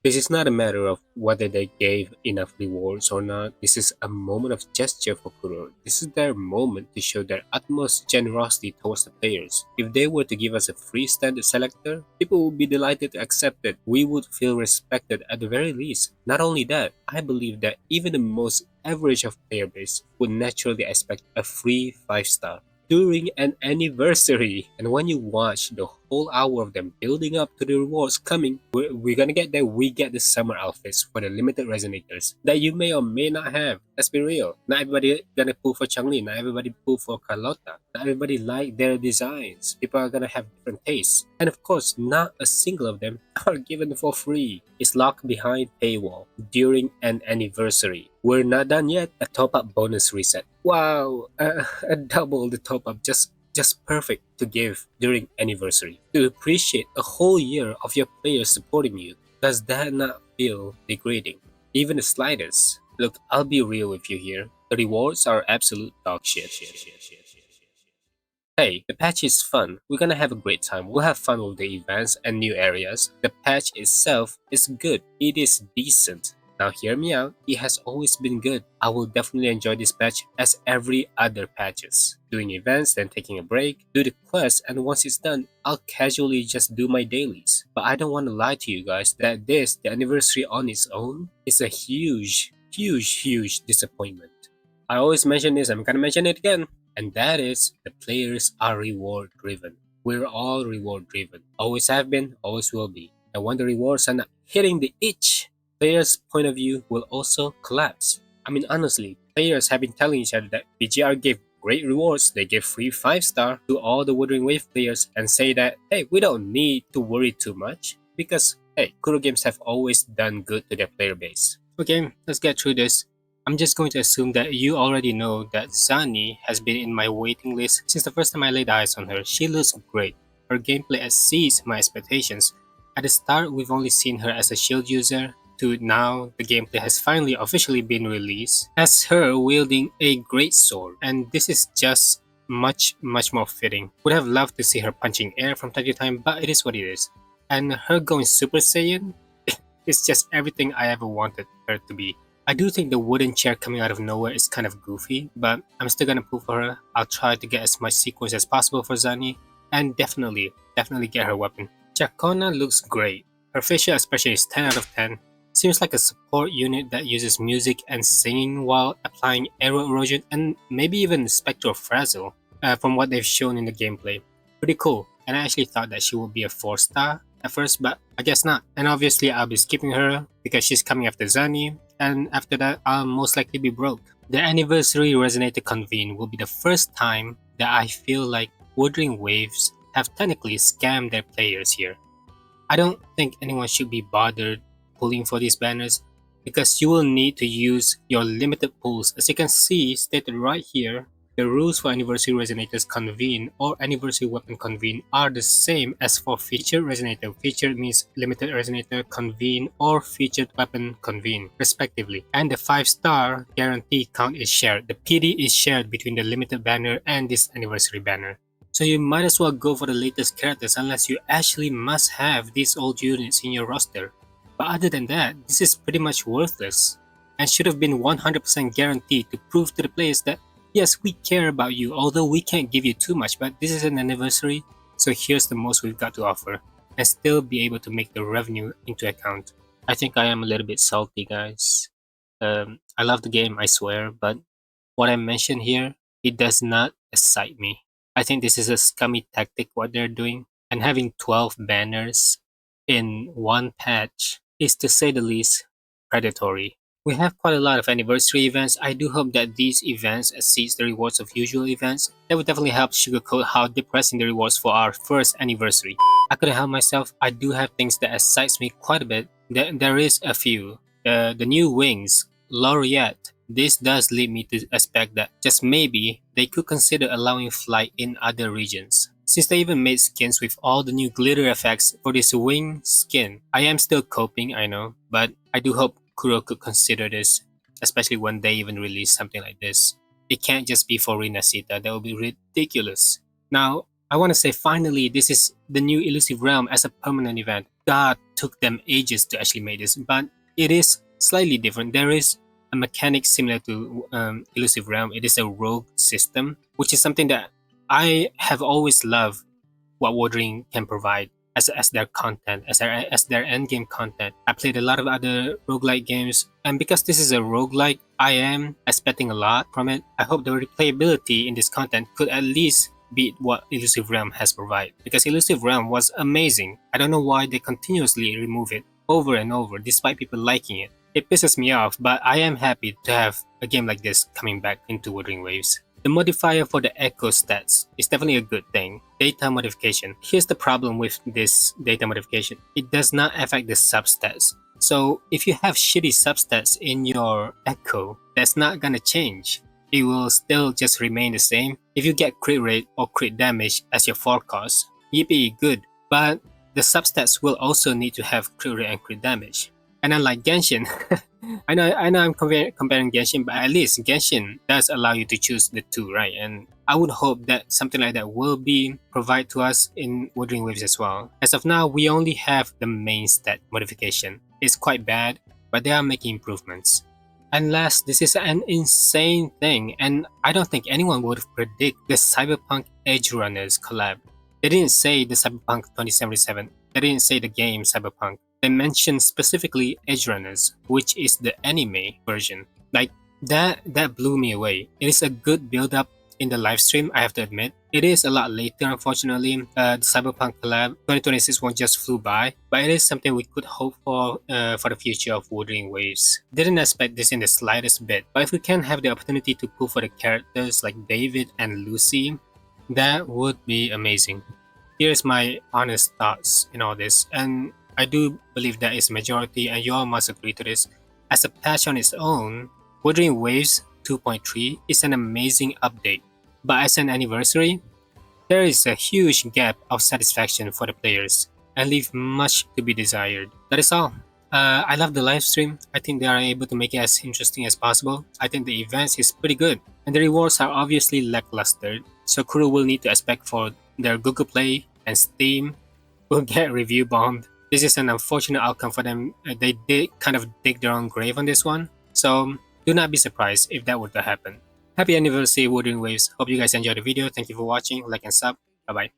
This is not a matter of whether they gave enough rewards or not. This is a moment of gesture for Kuro. This is their moment to show their utmost generosity towards the players. If they were to give us a free standard selector, people would be delighted to accept it. We would feel respected at the very least. Not only that, I believe that even the most average of player base would naturally expect a free 5-star during an anniversary. And when you watch the whole hour of them building up to the rewards coming, we're gonna get there. We get the summer outfits for the limited resonators that you may or may not have. Let's be real. Not everybody gonna pull for Changli. Not everybody pull for Carlotta. Not everybody like their designs. People are gonna have different tastes. And of course, not a single of them are given for free. It's locked behind paywall during an anniversary. We're not done yet. A top-up bonus reset. Wow, a double the top-up, just perfect to give during anniversary. To appreciate a whole year of your players supporting you. Does that not feel degrading? Even the slightest. Look, I'll be real with you here. The rewards are absolute dog shit. Hey, the patch is fun. We're gonna have a great time. We'll have fun with the events and new areas. The patch itself is good. It is decent. Now hear me out, it has always been good. I will definitely enjoy this patch as every other patches. Doing events, then taking a break, do the quest, and once it's done, I'll casually just do my dailies. But I don't want to lie to you guys that the anniversary on its own, is a huge disappointment. I always mention this, I'm gonna mention it again. And that is, the players are reward driven. We're all reward driven. Always have been, always will be. And when the rewards are not hitting the itch, players' point of view will also collapse. I mean, honestly, players have been telling each other that BGR gave great rewards. They gave free 5-star to all the Wuthering Wave players and say that, hey, we don't need to worry too much because, hey, Kuro Games have always done good to their player base. Okay, let's get through this. I'm just going to assume that you already know that Zani has been in my waiting list since the first time I laid eyes on her. She looks great. Her gameplay exceeds my expectations. At the start, we've only seen her as a shield user, to now the gameplay has finally officially been released as her wielding a great sword, and this is just much more fitting. Would have loved to see her punching air from time to time, but it is what it is. And her going Super Saiyan is just everything I ever wanted her to be. I do think the wooden chair coming out of nowhere is kind of goofy, but I'm still gonna pull for her. I'll try to get as much sequence as possible for Zani, and definitely get her weapon. Ciaccona looks great. Her facial expression is 10 out of 10. Seems like a support unit that uses music and singing while applying arrow erosion and maybe even spectral frazzle from what they've shown in the gameplay. Pretty cool, and I actually thought that she would be a 4-star at first, but I guess not. And obviously I'll be skipping her because she's coming after Zani, and after that I'll most likely be broke. The anniversary Resonator Convene will be the first time that I feel like Wuthering Waves have technically scammed their players here. I don't think anyone should be bothered pulling for these banners because you will need to use your limited pulls. As you can see stated right here, the rules for Anniversary Resonators Convene or Anniversary Weapon Convene are the same as for Featured Resonator. Featured means Limited Resonator Convene or Featured Weapon Convene, respectively. And the 5-star guarantee count is shared. The PD is shared between the limited banner and this anniversary banner. So you might as well go for the latest characters unless you actually must have these old units in your roster. But other than that, this is pretty much worthless and should have been 100% guaranteed to prove to the players that yes, we care about you, although we can't give you too much, but this is an anniversary, so here's the most we've got to offer, and still be able to make the revenue into account. I think I am a little bit salty, guys. I love the game, I swear, but what I mentioned here, it does not excite me. I think this is a scummy tactic what they're doing, and having 12 banners in one patch is, to say the least, predatory. We have quite a lot of anniversary events. I do hope that these events exceeds the rewards of usual events. That would definitely help sugarcoat how depressing the rewards for our first anniversary. I couldn't help myself. I do have things that excites me quite a bit. There is a few. The new wings, Laureate. This does lead me to expect that just maybe they could consider allowing flight in other regions. Since they even made skins with all the new glitter effects for this wing skin. I am still coping, I know, but I do hope Kuro could consider this, especially when they even release something like this. It can't just be for Rinasita, that would be ridiculous. Now, I want to say finally, this is the new Illusive Realm as a permanent event. God took them ages to actually make this, but it is slightly different. There is a mechanic similar to Illusive Realm. It is a rogue system, which is something that I have always loved what Wuthering can provide as their content, as their endgame content. I played a lot of other roguelike games, and because this is a roguelike, I am expecting a lot from it. I hope the replayability in this content could at least beat what Illusive Realm has provided, because Illusive Realm was amazing. I don't know why they continuously remove it over and over despite people liking it. It pisses me off, but I am happy to have a game like this coming back into Wuthering Waves. The modifier for the echo stats is definitely a good thing. Data modification. Here's the problem with this data modification. It does not affect the substats. So if you have shitty substats in your echo, that's not gonna change. It will still just remain the same. If you get crit rate or crit damage as your forecast, yippee, good. But the substats will also need to have crit rate and crit damage. And unlike Genshin, I know I'm comparing Genshin, but at least Genshin does allow you to choose the two, right? And I would hope that something like that will be provided to us in Wuthering Waves as well. As of now, we only have the main stat modification. It's quite bad, but they are making improvements. And last, this is an insane thing, and I don't think anyone would predict the Cyberpunk Edge Runners collab. They didn't say the Cyberpunk 2077. They didn't say the game Cyberpunk. They mentioned specifically Edge Runners, which is the anime version. Like that blew me away. It is a good build up in the live stream, I have to admit. It is a lot later, unfortunately. The Cyberpunk collab 2026 one just flew by, but it is something we could hope for the future of Wuthering Waves. Didn't expect this in the slightest bit, but if we can have the opportunity to pull for the characters like David and Lucy, that would be amazing. Here's my honest thoughts in all this, and I do believe that is majority, and you all must agree to this. As a patch on its own, Wuthering Waves 2.3 is an amazing update, but as an anniversary, there is a huge gap of satisfaction for the players and leave much to be desired. That is all. I love the live stream. I think they are able to make it as interesting as possible. I think the events is pretty good, and the rewards are obviously lackluster, so crew will need to expect for their Google Play and Steam will get review bombed. This is an unfortunate outcome for them. They did kind of dig their own grave on this one, so do not be surprised if that were to happen. Happy anniversary, Wuthering Waves. Hope you guys enjoyed the video. Thank you for watching. Like and sub. Bye bye.